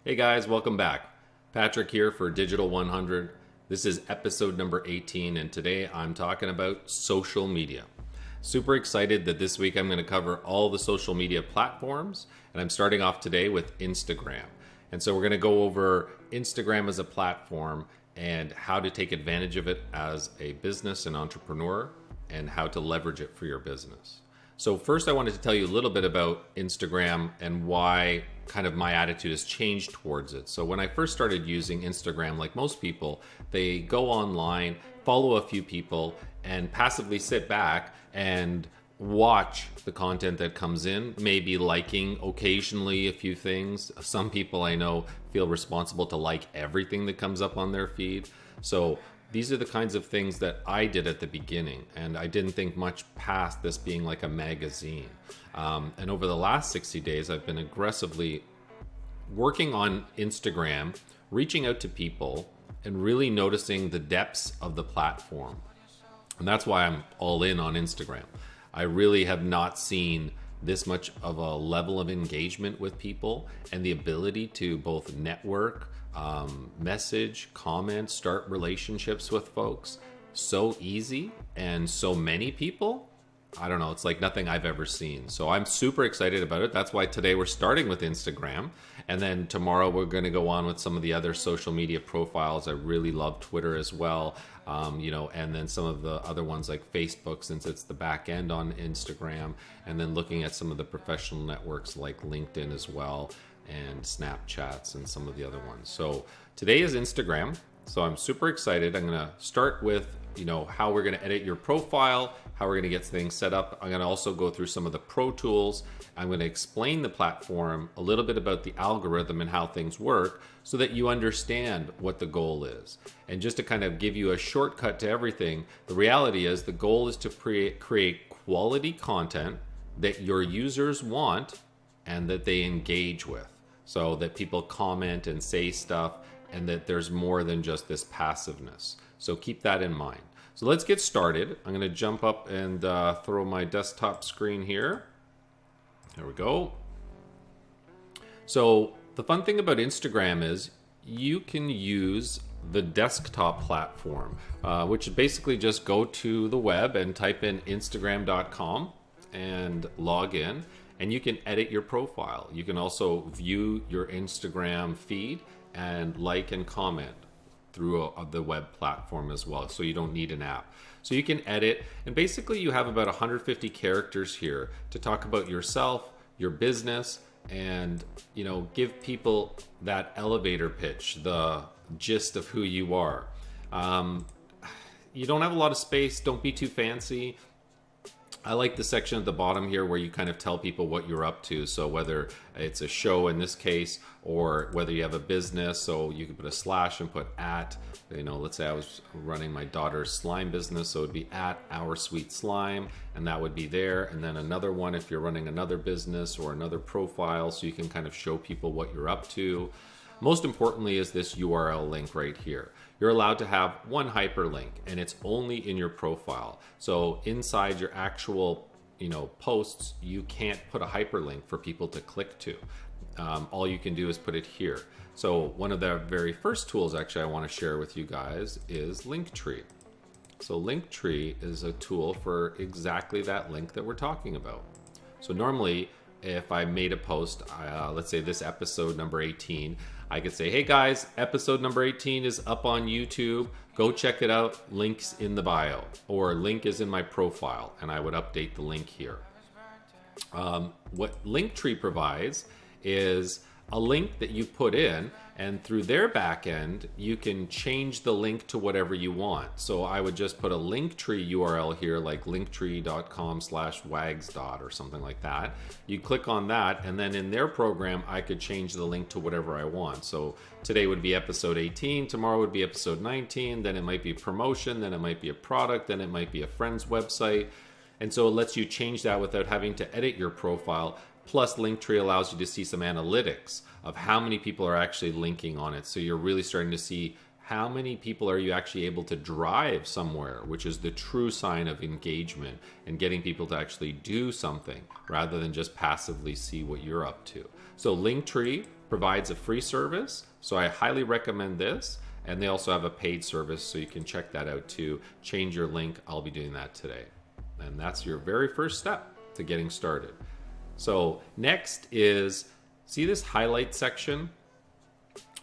Hey guys, welcome back. Patrick here for Digital 100. This is episode number 18, and today I'm talking about social media. Super excited that this week I'm going to cover all the social media platforms, and I'm starting off today with Instagram. And so we're going to go over Instagram as a platform and how to take advantage of it as a business and entrepreneur and how to leverage it for your business. So first I wanted to tell you a little bit about Instagram and why kind of my attitude has changed towards it. So when I first started using Instagram, like most people, they go online, follow a few people, and passively sit back and watch the content that comes in, maybe liking occasionally a few things. Some people I know feel responsible to like everything that comes up on their feed. So these are the kinds of things that I did at the beginning, and I didn't think much past this being like a magazine. And over the last 60 days, I've been aggressively working on Instagram, reaching out to people, and really noticing the depths of the platform. And that's why I'm all in on Instagram. I really have not seen this much of a level of engagement with people and the ability to both network, message, comment, start relationships with folks so easy and so many people. I don't know, it's like nothing I've ever seen. So I'm super excited about it. That's why today we're starting with Instagram, and then tomorrow we're going to go on with some of the other social media profiles. I really love Twitter as well, and then some of the other ones like Facebook, since it's the back end on Instagram, and then looking at some of the professional networks like LinkedIn as well, and Snapchats and some of the other ones. So today is Instagram. So I'm super excited. I'm going to start with, how we're going to edit your profile, how we're going to get things set up. I'm going to also go through some of the pro tools. I'm going to explain the platform, a little bit about the algorithm and how things work so that you understand what the goal is. And just to kind of give you a shortcut to everything, the reality is the goal is to create quality content that your users want and that they engage with, so that people comment and say stuff and that there's more than just this passiveness. So keep that in mind. So let's get started. I'm going to jump up and throw my desktop screen here. There we go. So the fun thing about Instagram is you can use the desktop platform, which basically just go to the web and type in instagram.com and log in. And you can edit your profile. You can also view your Instagram feed and like and comment through the web platform as well. So you don't need an app. So you can edit, and basically you have about 150 characters here to talk about yourself, your business, and give people that elevator pitch, the gist of who you are. You don't have a lot of space. Don't be too fancy. I like the section at the bottom here where you kind of tell people what you're up to. So whether it's a show in this case, or whether you have a business, so you can put a slash and put at, let's say I was running my daughter's slime business, so it'd be at Our Sweet Slime, and that would be there. And then another one if you're running another business or another profile, so you can kind of show people what you're up to. Most importantly is this URL link right here. You're allowed to have one hyperlink, and it's only in your profile. So inside your actual, posts, you can't put a hyperlink for people to click to. All you can do is put it here. So one of the very first tools actually I want to share with you guys is Linktree. So Linktree is a tool for exactly that link that we're talking about. So normally, if I made a post, let's say this episode number 18, I could say, hey guys, episode number 18 is up on YouTube. Go check it out. Link's in the bio, or link is in my profile, and I would update the link here. What Linktree provides is a link that you put in, and through their back end, you can change the link to whatever you want. So I would just put a Linktree URL here, like linktree.com/wagsdot or something like that. You click on that, and then in their program, I could change the link to whatever I want. So today would be episode 18, tomorrow would be episode 19, then it might be a promotion, then it might be a product, then it might be a friend's website. And so it lets you change that without having to edit your profile. Plus, Linktree allows you to see some analytics of how many people are actually linking on it. So you're really starting to see how many people are you actually able to drive somewhere, which is the true sign of engagement and getting people to actually do something rather than just passively see what you're up to. So Linktree provides a free service, so I highly recommend this. And they also have a paid service, so you can check that out too. Change your link. I'll be doing that today. And that's your very first step to getting started. So next is, see this highlight section?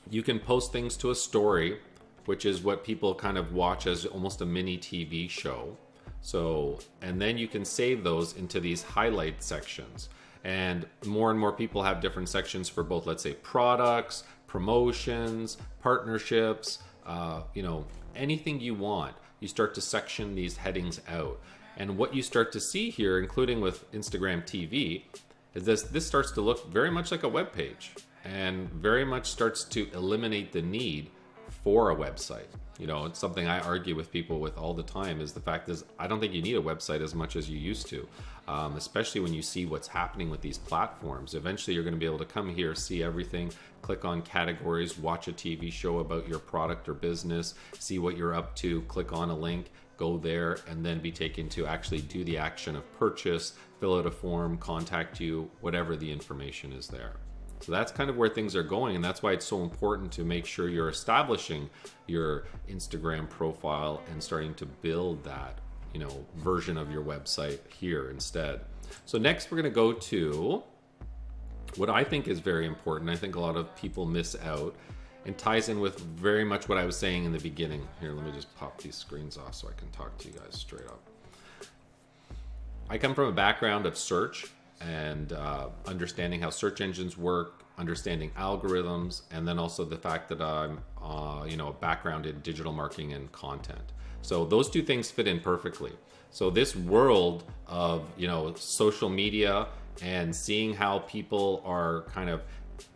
You can post things to a story, which is what people kind of watch as almost a mini TV show. So, and then you can save those into these highlight sections. And more people have different sections for both, let's say, products, promotions, partnerships, anything you want. You start to section these headings out. And what you start to see here, including with Instagram TV, is this starts to look very much like a web page and very much starts to eliminate the need for a website. It's something I argue with people with all the time, is the fact is I don't think you need a website as much as you used to, especially when you see what's happening with these platforms. Eventually you're going to be able to come here, see everything, click on categories, watch a TV show about your product or business, see what you're up to, click on a link, go there, and then be taken to actually do the action of purchase, fill out a form, contact you, whatever the information is there. So that's kind of where things are going, and that's why it's so important to make sure you're establishing your Instagram profile and starting to build that, version of your website here instead. So next we're going to go to what I think is very important. I think a lot of people miss out, and ties in with very much what I was saying in the beginning. Here, let me just pop these screens off so I can talk to you guys straight up. I come from a background of search and understanding how search engines work, understanding algorithms, and then also the fact that I'm a background in digital marketing and content. So those two things fit in perfectly. So this world of social media and seeing how people are kind of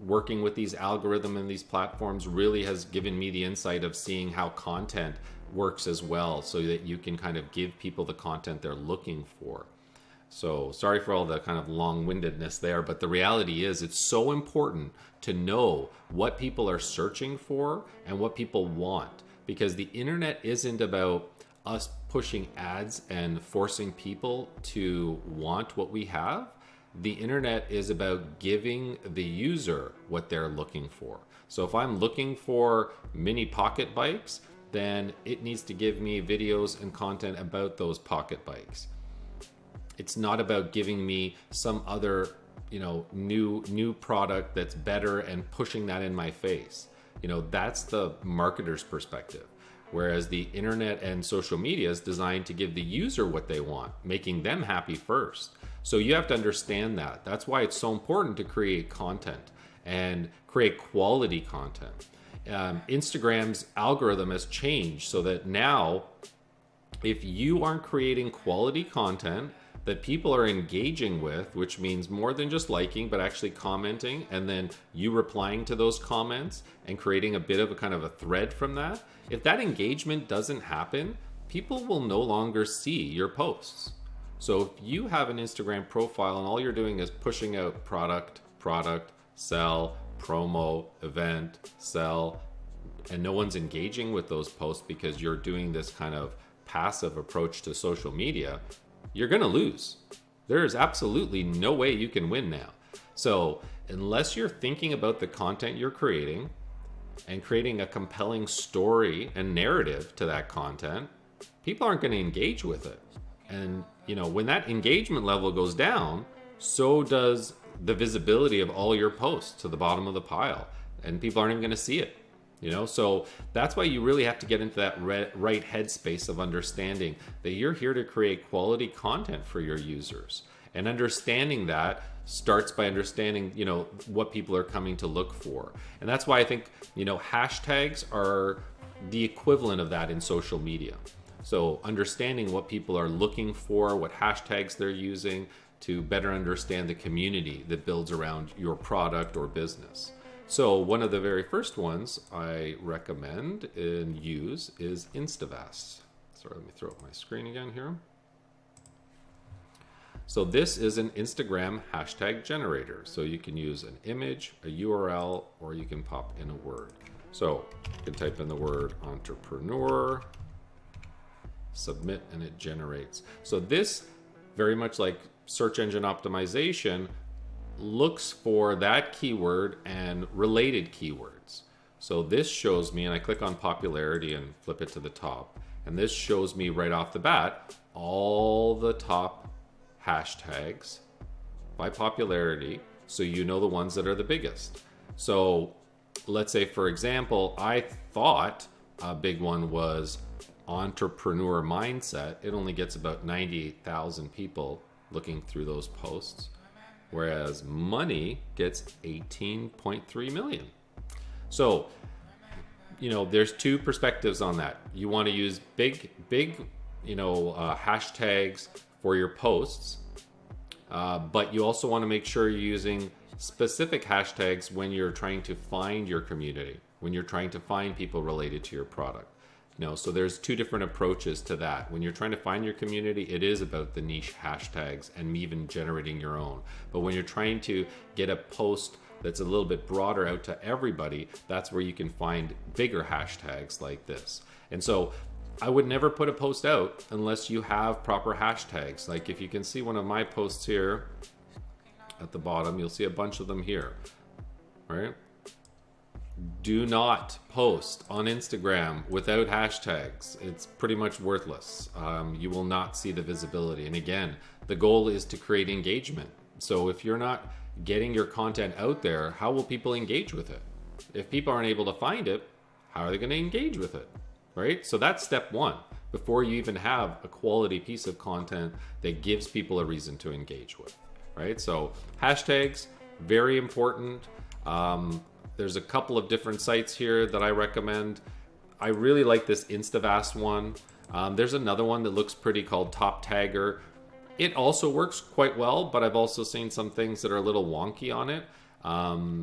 working with these algorithms and these platforms really has given me the insight of seeing how content works as well, so that you can kind of give people the content they're looking for. So sorry for all the kind of long-windedness there, but the reality is it's so important to know what people are searching for and what people want, because the internet isn't about us pushing ads and forcing people to want what we have. The internet is about giving the user what they're looking for. So if I'm looking for mini pocket bikes, then it needs to give me videos and content about those pocket bikes. It's not about giving me some other, new product that's better and pushing that in my face. That's the marketer's perspective. Whereas the internet and social media is designed to give the user what they want, making them happy first. So you have to understand that. That's why it's so important to create content and create quality content. Instagram's algorithm has changed so that now, if you aren't creating quality content that people are engaging with, which means more than just liking, but actually commenting, and then you replying to those comments and creating a bit of a kind of a thread from that, if that engagement doesn't happen, people will no longer see your posts. So if you have an Instagram profile and all you're doing is pushing out product, sell, promo, event, sell, and no one's engaging with those posts because you're doing this kind of passive approach to social media, you're going to lose. There is absolutely no way you can win now. So unless you're thinking about the content you're creating and creating a compelling story and narrative to that content, people aren't going to engage with it. And when that engagement level goes down, so does the visibility of all your posts to the bottom of the pile, and people aren't even going to see it. So that's why you really have to get into that right headspace of understanding that you're here to create quality content for your users. And understanding that starts by understanding, what people are coming to look for. And that's why I think, hashtags are the equivalent of that in social media. So understanding what people are looking for, what hashtags they're using to better understand the community that builds around your product or business. So one of the very first ones I recommend and use is Instavast. Sorry, let me throw up my screen again here. So this is an Instagram hashtag generator. So you can use an image, a URL, or you can pop in a word. So you can type in the word entrepreneur, submit, and it generates. So this, very much like search engine optimization, looks for that keyword and related keywords. So this shows me, and I click on popularity and flip it to the top, and this shows me right off the bat all the top hashtags by popularity, so you know the ones that are the biggest. So let's say, for example, I thought a big one was entrepreneur mindset. It only gets about 98,000 people looking through those posts, whereas money gets 18.3 million. So, there's two perspectives on that. You want to use big, hashtags for your posts, but you also want to make sure you're using specific hashtags when you're trying to find your community, when you're trying to find people related to your product. So there's two different approaches to that. When you're trying to find your community, it is about the niche hashtags and even generating your own. But when you're trying to get a post that's a little bit broader out to everybody, that's where you can find bigger hashtags like this. And so I would never put a post out unless you have proper hashtags. Like if you can see one of my posts here at the bottom, you'll see a bunch of them here, right? Do not post on Instagram without hashtags. It's pretty much worthless. You will not see the visibility. And again, the goal is to create engagement. So if you're not getting your content out there, how will people engage with it? If people aren't able to find it, how are they going to engage with it, right? So that's step one, before you even have a quality piece of content that gives people a reason to engage with, right? So hashtags, very important. There's a couple of different sites here that I recommend. I really like this Instavast one. There's another one that looks pretty called Top Tagger. It also works quite well, but I've also seen some things that are a little wonky on it.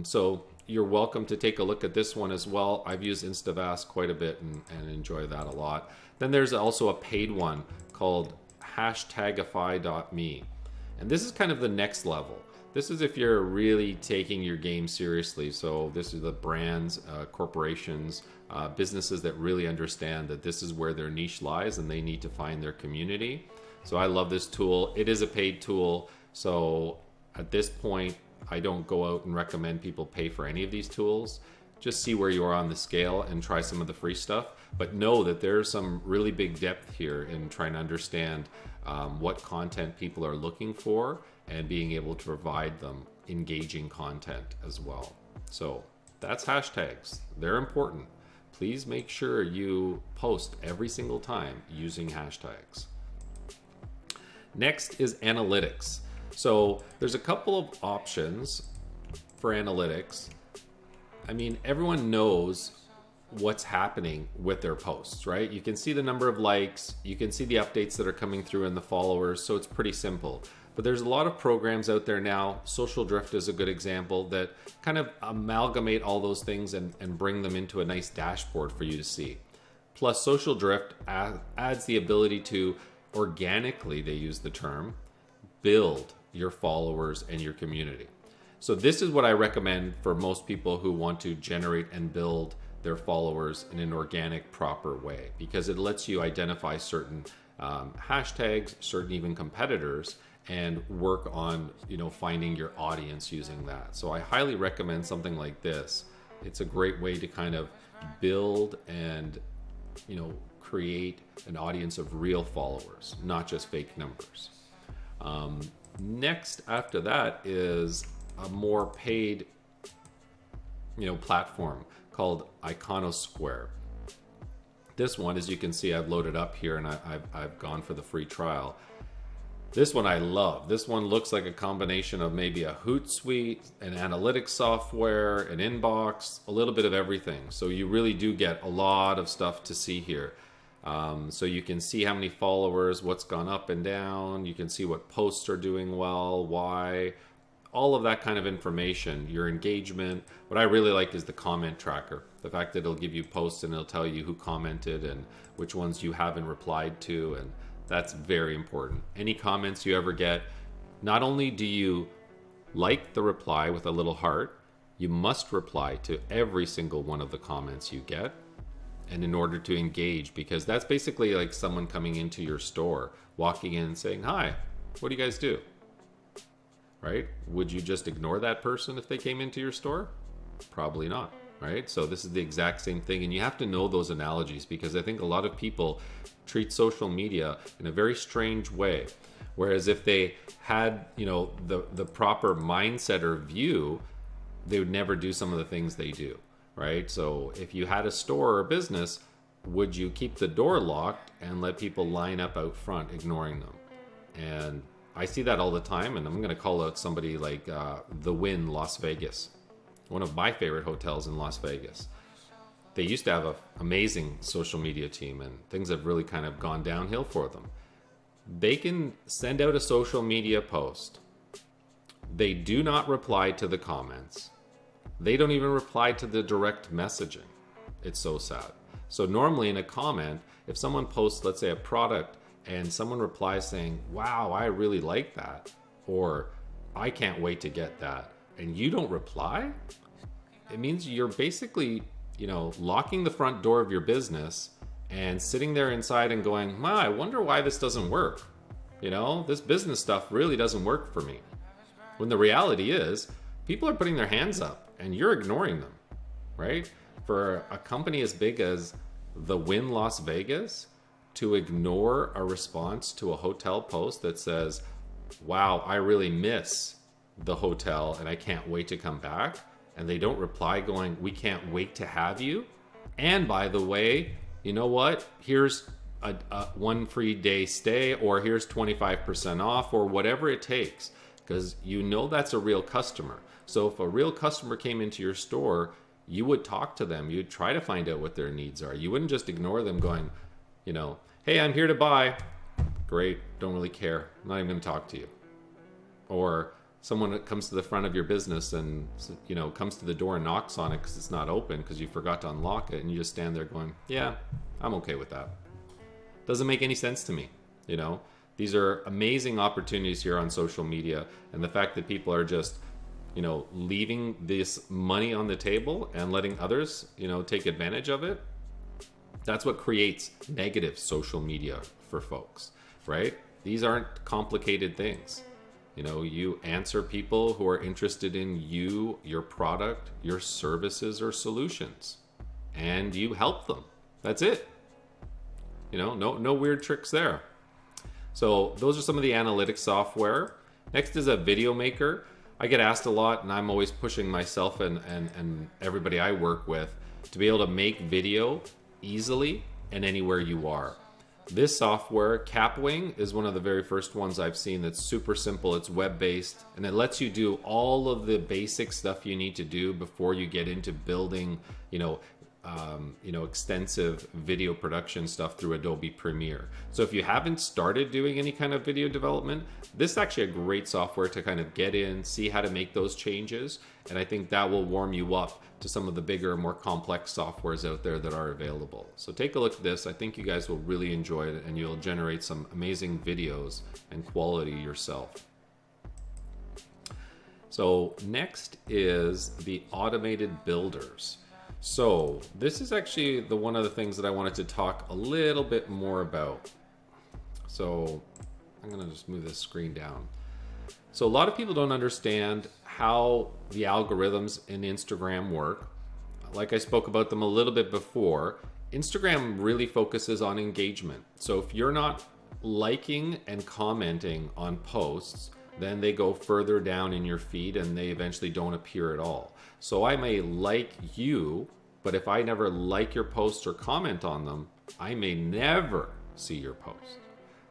So you're welcome to take a look at this one as well. I've used Instavast quite a bit and enjoy that a lot. Then there's also a paid one called hashtagify.me. And this is kind of the next level. This is if you're really taking your game seriously. So this is the brands, corporations, businesses that really understand that this is where their niche lies and they need to find their community. So I love this tool. It is a paid tool. So at this point, I don't go out and recommend people pay for any of these tools. Just see where you are on the scale and try some of the free stuff. But know that there's some really big depth here in trying to understand what content people are looking for and being able to provide them engaging content as well. So that's hashtags. They're important. Please make sure you post every single time using hashtags. Next is analytics. So there's a couple of options for analytics. I mean, everyone knows what's happening with their posts, right? You can see the number of likes, you can see the updates that are coming through in the followers, so it's pretty simple. But there's a lot of programs out there now. Social Drift is a good example that kind of amalgamate all those things and bring them into a nice dashboard for you to see. Plus, Social Drift adds the ability to organically, they use the term, build your followers and your community. So this is what I recommend for most people who want to generate and build their followers in an organic, proper way, because it lets you identify certain hashtags, certain even competitors, and work on finding your audience using that. So I highly recommend something like this. It's a great way to kind of build and create an audience of real followers, not just fake numbers. Next after that is a more paid platform called Iconosquare. This one, as you can see, I've loaded up here and I've gone for the free trial. This one I love. This one looks like a combination of maybe a Hootsuite, an analytics software, an inbox, a little bit of everything. So you really do get a lot of stuff to see here. So you can see how many followers, what's gone up and down. You can see what posts are doing well, why, all of that kind of information, your engagement. What I really like is the comment tracker. The fact that it'll give you posts and it'll tell you who commented and which ones you haven't replied to, and that's very important. Any comments you ever get, not only do you like the reply with a little heart, You must reply to every single one of the comments you get, and in order to engage, because that's basically like someone coming into your store, walking in and saying, "Hi, what do you guys do?" Right? Would you just ignore that person if they came into your store? Probably not, right? So this is the exact same thing, and you have to know those analogies, because I think a lot of people treat social media in a very strange way. Whereas if they had, the proper mindset or view, they would never do some of the things they do, right? So if you had a store or a business, would you keep the door locked and let people line up out front, ignoring them? And I see that all the time, and I'm going to call out somebody like The Wynn Las Vegas, one of my favorite hotels in Las Vegas. They used to have an amazing social media team, and things have really kind of gone downhill for them. They can send out a social media post. They do not reply to the comments. They don't even reply to the direct messaging. It's so sad. So normally in a comment, if someone posts, let's say, a product, and someone replies saying, "Wow, I really like that," or "I can't wait to get that," and you don't reply, it means you're basically, locking the front door of your business and sitting there inside and going, I wonder why this doesn't work. This business stuff really doesn't work for me. When the reality is, people are putting their hands up and you're ignoring them, right? For a company as big as The Wynn Las Vegas to ignore a response to a hotel post that says, "Wow, I really miss the hotel and I can't wait to come back," and they don't reply going, "We can't wait to have you. And by the way, you know what? Here's a one free day stay, or here's 25% off," or whatever it takes, because that's a real customer. So if a real customer came into your store, you would talk to them. You'd try to find out what their needs are. You wouldn't just ignore them going, "Hey, I'm here to buy." Great, don't really care. I'm not even going to talk to you. Or someone that comes to the front of your business and comes to the door and knocks on it because it's not open because you forgot to unlock it, and you just stand there going, "Yeah, I'm okay with that." Doesn't make any sense to me. These are amazing opportunities here on social media, and the fact that people are just leaving this money on the table and letting others take advantage of it, that's what creates negative social media for folks, right? These aren't complicated things. You answer people who are interested in you, your product, your services or solutions, and you help them. That's it. No weird tricks there. So those are some of the analytics software. Next is a video maker. I get asked a lot, and I'm always pushing myself and everybody I work with to be able to make video easily and anywhere you are. This software, Capwing, is one of the very first ones I've seen that's super simple. It's web-based, and it lets you do all of the basic stuff you need to do before you get into building, extensive video production stuff through Adobe Premiere. So if you haven't started doing any kind of video development, this is actually a great software to kind of get in, see how to make those changes, and I think that will warm you up to some of the bigger, more complex softwares out there that are available. So take a look at this. I think you guys will really enjoy it, and you'll generate some amazing videos and quality yourself. So next is the automated builders. So this is actually one of the things that I wanted to talk a little bit more about. So I'm going to just move this screen down. So a lot of people don't understand how the algorithms in Instagram work. Like I spoke about them a little bit before, Instagram really focuses on engagement. So if you're not liking and commenting on posts, then they go further down in your feed and they eventually don't appear at all. So I may like you, but if I never like your posts or comment on them, I may never see your post.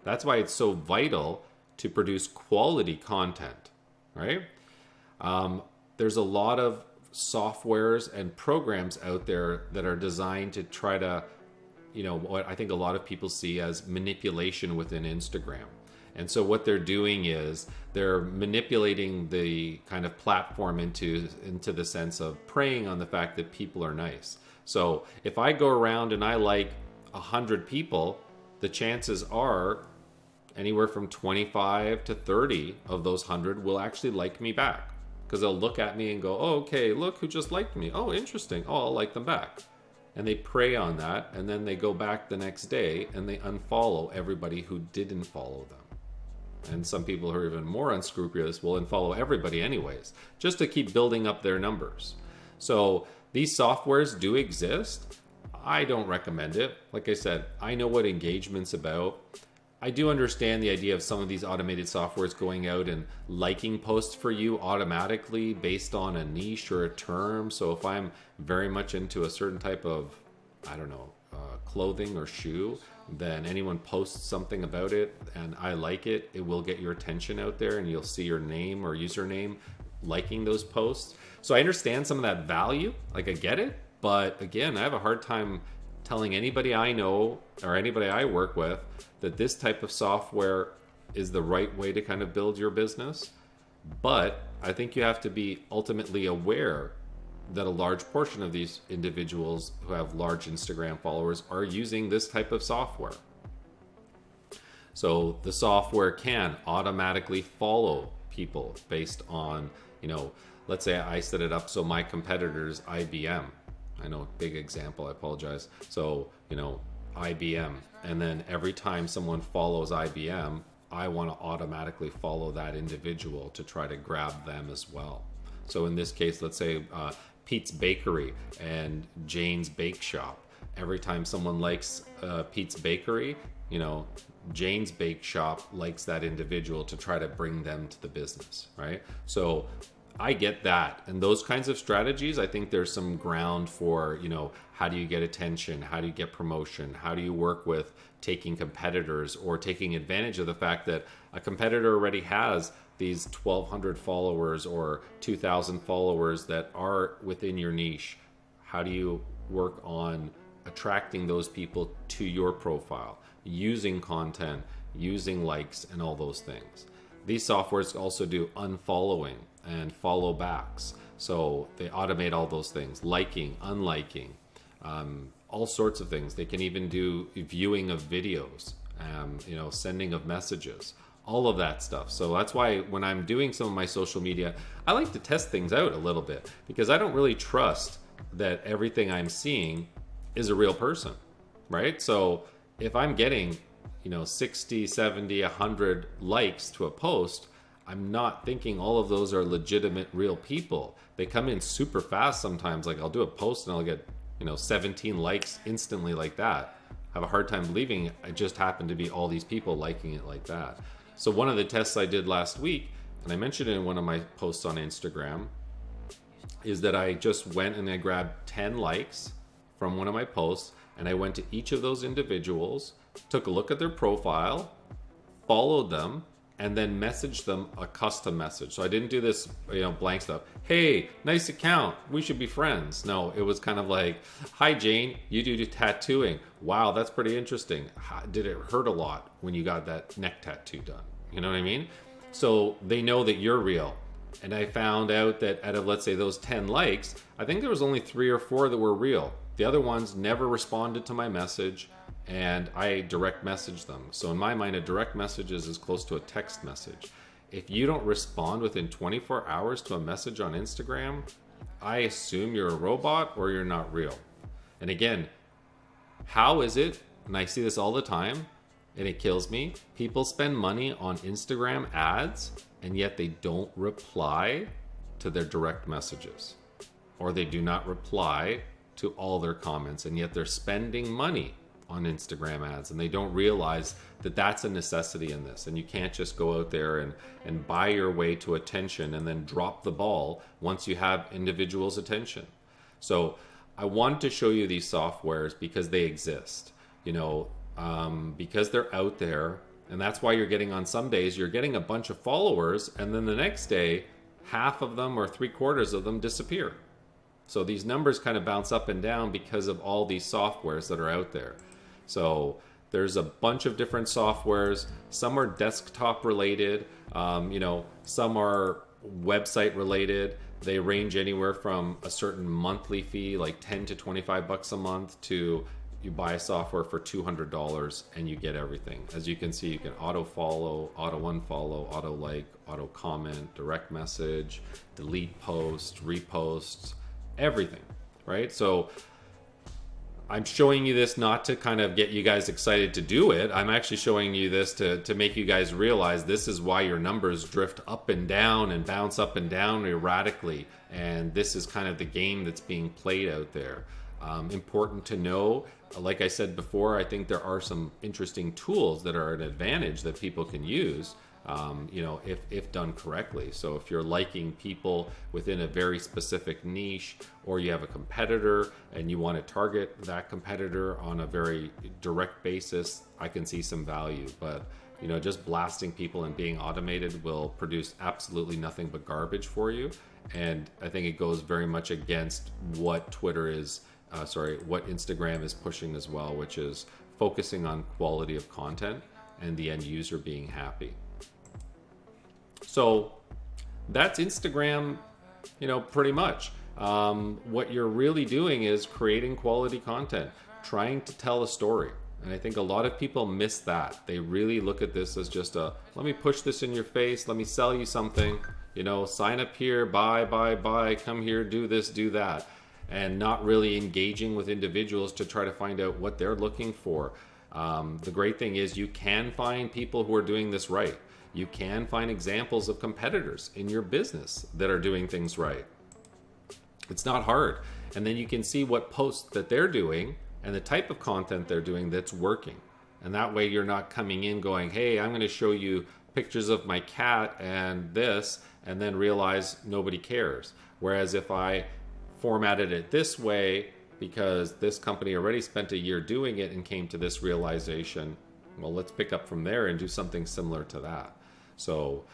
That's why it's so vital to produce quality content, right? There's a lot of softwares and programs out there that are designed to try to, what I think a lot of people see as manipulation within Instagram. And so what they're doing is they're manipulating the kind of platform into the sense of preying on the fact that people are nice. So if I go around and I like 100 people, the chances are anywhere from 25 to 30 of those 100 will actually like me back. because they'll look at me and go, oh, okay, look who just liked me. Oh, interesting. Oh, I'll like them back. And they prey on that, and then they go back the next day and they unfollow everybody who didn't follow them. And some people who are even more unscrupulous will unfollow everybody anyways, just to keep building up their numbers. So these softwares do exist. I don't recommend it. Like I said, I know what engagement's about. I do understand the idea of some of these automated softwares going out and liking posts for you automatically based on a niche or a term. So if I'm very much into a certain type of, I don't know, clothing or shoe, then anyone posts something about it and I like it, it will get your attention out there and you'll see your name or username liking those posts. So I understand some of that value, like I get it, but again, I have a hard time telling anybody I know or anybody I work with that this type of software is the right way to kind of build your business. But I think you have to be ultimately aware that a large portion of these individuals who have large Instagram followers are using this type of software. So the software can automatically follow people based on, let's say I set it up so my competitor's IBM. I know, big example, I apologize. So, IBM. And then every time someone follows IBM, I want to automatically follow that individual to try to grab them as well. So in this case, let's say Pete's Bakery and Jane's Bake Shop. Every time someone likes Pete's Bakery, Jane's Bake Shop likes that individual to try to bring them to the business, right? So I get that. And those kinds of strategies, I think there's some ground for, how do you get attention? How do you get promotion? How do you work with taking competitors or taking advantage of the fact that a competitor already has these 1,200 followers or 2,000 followers that are within your niche? How do you work on attracting those people to your profile, using content, using likes, and all those things? These softwares also do unfollowing and follow backs. So they automate all those things, liking, unliking, all sorts of things. They can even do viewing of videos, sending of messages, all of that stuff. So that's why when I'm doing some of my social media, I like to test things out a little bit because I don't really trust that everything I'm seeing is a real person, right? So if I'm getting 60, 70, 100 likes to a post, I'm not thinking all of those are legitimate real people. They come in super fast sometimes. Like I'll do a post and I'll get 17 likes instantly like that. I have a hard time believing it just happened to be all these people liking it like that. So one of the tests I did last week, and I mentioned it in one of my posts on Instagram, is that I just went and I grabbed 10 likes from one of my posts and I went to each of those individuals, took a look at their profile, followed them, and then messaged them a custom message. So I didn't do this, blank stuff. Hey, nice account. We should be friends. No, it was kind of like, hi Jane, you do tattooing. Wow, that's pretty interesting. Did it hurt a lot when you got that neck tattoo done? You know what I mean? So they know that you're real. And I found out that out of, let's say, those 10 likes, I think there was only 3 or 4 that were real. The other ones never responded to my message, and I direct messaged them. So in my mind, a direct message is as close to a text message. If you don't respond within 24 hours to a message on Instagram, I assume you're a robot or you're not real. And again, how is it, and I see this all the time, and it kills me, people spend money on Instagram ads, and yet they don't reply to their direct messages. Or they do not reply to all their comments, and yet they're spending money on Instagram ads, and they don't realize that that's a necessity in this. And you can't just go out there and buy your way to attention and then drop the ball once you have individuals' attention. So I wanted to show you these softwares because they exist, because they're out there. And that's why you're getting, on some days, you're getting a bunch of followers, and then the next day, half of them or 3/4 of them disappear. So these numbers kind of bounce up and down because of all these softwares that are out there. So there's a bunch of different softwares. Some are desktop related, some are website related. They range anywhere from a certain monthly fee, like 10 to $25 a month, to you buy a software for $200 and you get everything. As you can see, you can auto follow, auto unfollow, auto like, auto comment, direct message, delete posts, reposts, everything, right? So I'm showing you this not to kind of get you guys excited to do it. I'm actually showing you this to make you guys realize this is why your numbers drift up and down and bounce up and down erratically. And this is kind of the game that's being played out there. Important to know, like I said before, I think there are some interesting tools that are an advantage that people can use, you know, if done correctly. So if you're liking people within a very specific niche, or you have a competitor and you want to target that competitor on a very direct basis, I can see some value. But, you know, just blasting people and being automated will produce absolutely nothing but garbage for you. And I think it goes very much against what Twitter is, what Instagram is pushing as well, which is focusing on quality of content and the end user being happy. So that's Instagram, you know, pretty much. What you're really doing is creating quality content, trying to tell a story. And I think a lot of people miss that. They really look at this as just a, let me push this in your face, let me sell you something, you know, sign up here, buy, come here, do this, do that. And not really engaging with individuals to try to find out what they're looking for. The great thing is you can find people who are doing this right. You can find examples of competitors in your business that are doing things right. It's not hard. And then you can see what posts that they're doing and the type of content they're doing that's working. And that way you're not coming in going, hey, I'm going to show you pictures of my cat and this, and then realize nobody cares. Whereas if I formatted it this way, because this company already spent a year doing it and came to this realization, well, let's pick up from there and do something similar to that. So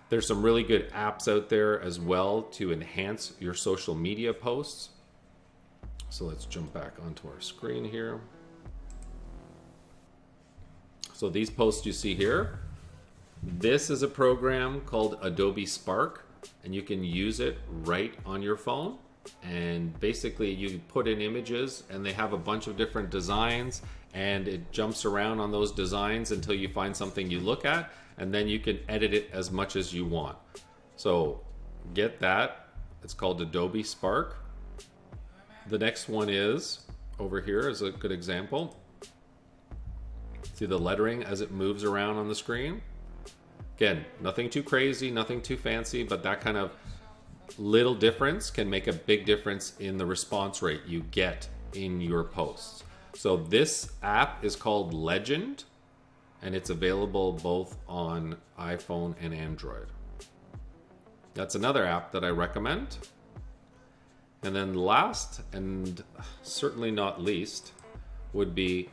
there's some really good apps out there as well to enhance your social media posts. So let's jump back onto our screen here. So these posts you see here, this is a program called Adobe Spark, and you can use it right on your phone. And basically you put in images and they have a bunch of different designs, and it jumps around on those designs until you find something you look at, and then you can edit it as much as you want. So get that. It's called Adobe Spark. The next one is over here is a good example. See the lettering as it moves around on the screen? Again, nothing too crazy, nothing too fancy, but that kind of little difference can make a big difference in the response rate you get in your posts. So this app is called Legend, and it's available both on iPhone and Android. That's another app that I recommend. And then last, and certainly not least, would be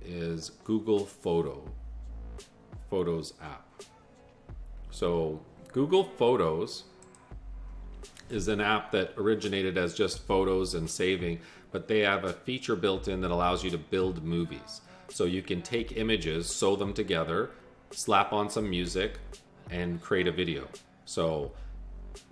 is Google Photos app. So Google Photos is an app that originated as just photos and saving, but they have a feature built in that allows you to build movies. So you can take images, sew them together, slap on some music, and create a video. So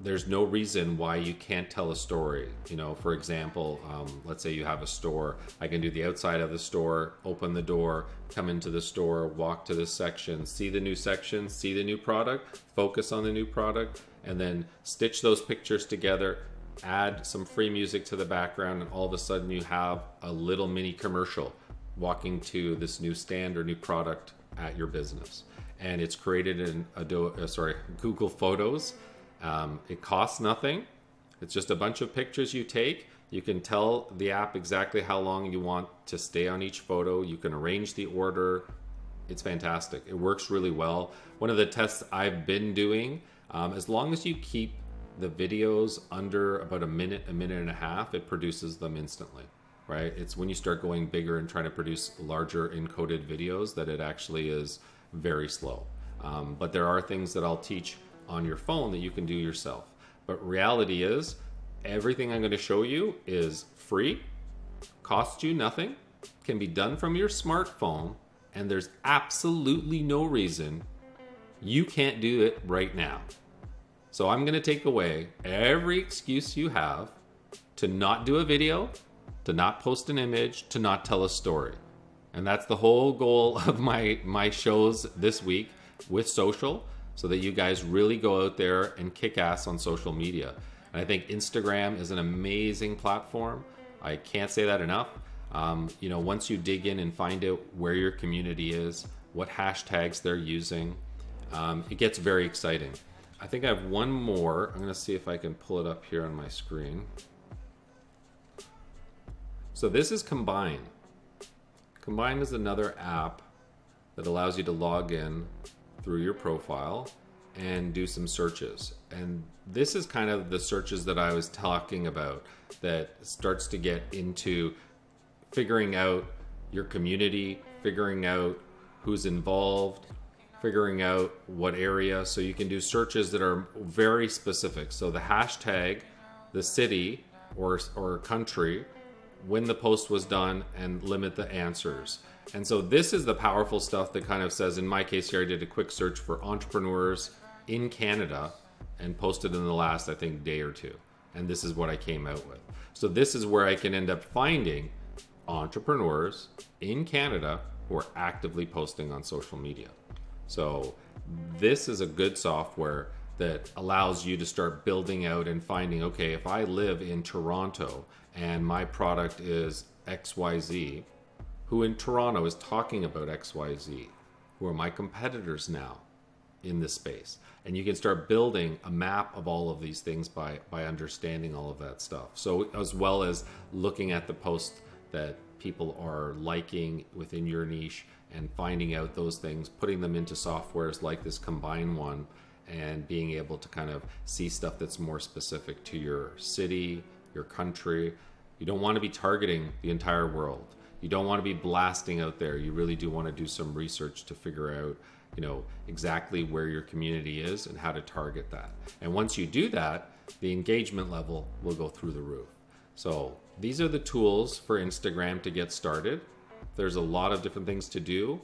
there's no reason why you can't tell a story. You know, for example, let's say you have a store. I can do the outside of the store, open the door, come into the store, walk to this section, see the new section, see the new product, focus on the new product, and then stitch those pictures together, add some free music to the background, and all of a sudden you have a little mini commercial walking to this new stand or new product at your business. And it's created in Google Photos. It costs nothing. It's just a bunch of pictures you take. You can tell the app exactly how long you want to stay on each photo. You can arrange the order. It's fantastic. It works really well. One of the tests I've been doing, as long as you keep the videos under about a minute and a half, it produces them instantly, right? It's when you start going bigger and trying to produce larger encoded videos that it actually is very slow. But there are things that I'll teach on your phone that you can do yourself. But reality is, everything I'm going to show you is free, costs you nothing, can be done from your smartphone, and there's absolutely no reason you can't do it right now. So I'm going to take away every excuse you have to not do a video to not post an image, to not tell a story. And that's the whole goal of my shows this week with social, so that you guys really go out there and kick ass on social media. And I think Instagram is an amazing platform. I can't say that enough. Once you dig in and find out where your community is, what hashtags they're using, it gets very exciting. I think I have one more. I'm going to see if I can pull it up here on my screen. So this is Combine. Combine is another app that allows you to log in through your profile and do some searches. And this is kind of the searches that I was talking about, that starts to get into figuring out your community, figuring out who's involved, figuring out what area. So you can do searches that are very specific. So the hashtag, the city or country, when the post was done, and limit the answers. And so this is the powerful stuff that kind of says, in my case here, I did a quick search for entrepreneurs in Canada and posted in the last, I think, day or two. And this is what I came out with. So this is where I can end up finding entrepreneurs in Canada who are actively posting on social media. So this is a good software that allows you to start building out and finding, okay, if I live in Toronto and my product is XYZ, who in Toronto is talking about XYZ? Who are my competitors now in this space? And you can start building a map of all of these things by understanding all of that stuff. So as well as looking at the posts that people are liking within your niche and finding out those things, putting them into softwares like this Combine one, and being able to kind of see stuff that's more specific to your city, your country. You don't want to be targeting the entire world. You don't want to be blasting out there. You really do want to do some research to figure out, exactly where your community is and how to target that. And once you do that, the engagement level will go through the roof. So these are the tools for Instagram to get started. There's a lot of different things to do.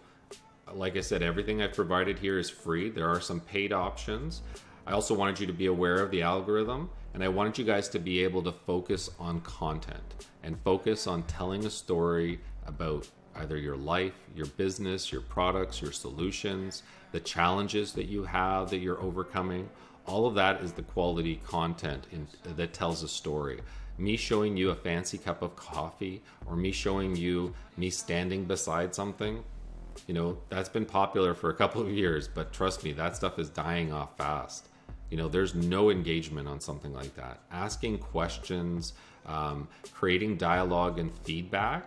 Like I said, everything I've provided here is free. There are some paid options. I also wanted you to be aware of the algorithm, and I wanted you guys to be able to focus on content and focus on telling a story about either your life, your business, your products, your solutions, the challenges that you have that you're overcoming. All of that is the quality content that tells a story. Me showing you a fancy cup of coffee, or me showing you me standing beside something, that's been popular for a couple of years, but trust me, that stuff is dying off fast. There's no engagement on something like that. Asking questions, creating dialogue and feedback,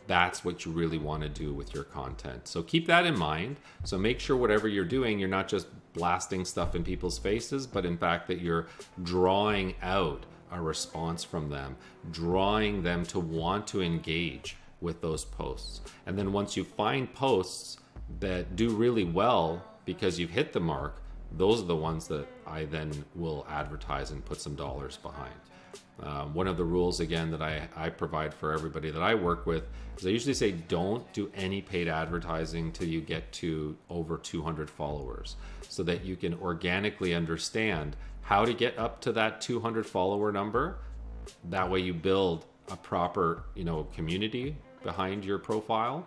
that's what you really want to do with your content. So keep that in mind. So make sure whatever you're doing, you're not just blasting stuff in people's faces, but in fact that you're drawing out a response from them, drawing them to want to engage with those posts. And then once you find posts that do really well because you've hit the mark, those are the ones that I then will advertise and put some dollars behind. One of the rules, again, that I provide for everybody that I work with is I usually say don't do any paid advertising till you get to over 200 followers, so that you can organically understand how to get up to that 200 follower number. That way you build a proper, community behind your profile,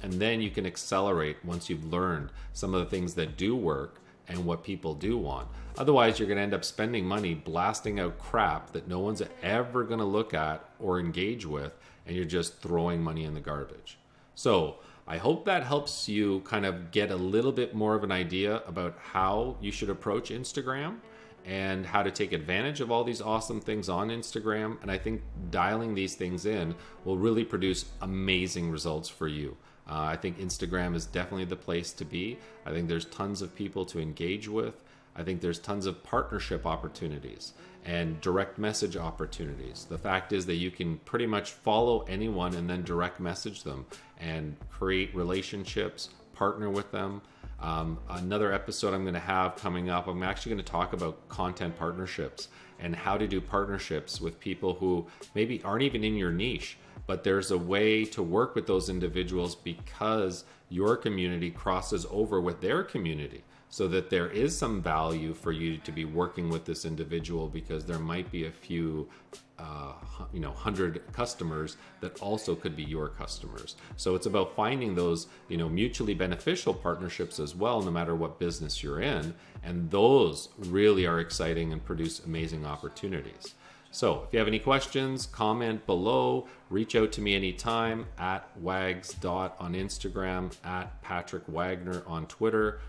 and then you can accelerate once you've learned some of the things that do work and what people do want. Otherwise, you're going to end up spending money blasting out crap that no one's ever going to look at or engage with, and you're just throwing money in the garbage. So I hope that helps you kind of get a little bit more of an idea about how you should approach Instagram and how to take advantage of all these awesome things on Instagram. And I think dialing these things in will really produce amazing results for you. I think Instagram is definitely the place to be. I think there's tons of people to engage with. I think there's tons of partnership opportunities and direct message opportunities. The fact is that you can pretty much follow anyone and then direct message them and create relationships, partner with them. Another episode I'm going to have coming up, I'm actually going to talk about content partnerships and how to do partnerships with people who maybe aren't even in your niche, but there's a way to work with those individuals because your community crosses over with their community. so that there is some value for you to be working with this individual, because there might be a few 100 customers that also could be your customers. So it's about finding those mutually beneficial partnerships as well, no matter what business you're in, and those really are exciting and produce amazing opportunities. So if you have any questions, comment below, reach out to me anytime at wags.on Instagram, at Patrick Wagner on Twitter.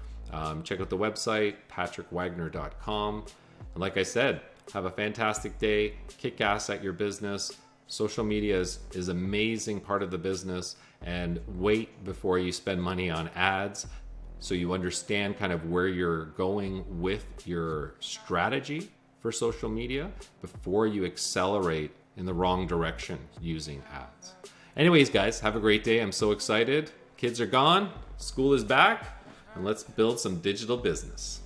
Check out the website, patrickwagner.com. And like I said, have a fantastic day, kick ass at your business. Social media is an amazing part of the business, and wait before you spend money on ads so you understand kind of where you're going with your strategy for social media before you accelerate in the wrong direction using ads. Anyways, guys, have a great day. I'm so excited. Kids are gone, school is back, and let's build some digital business.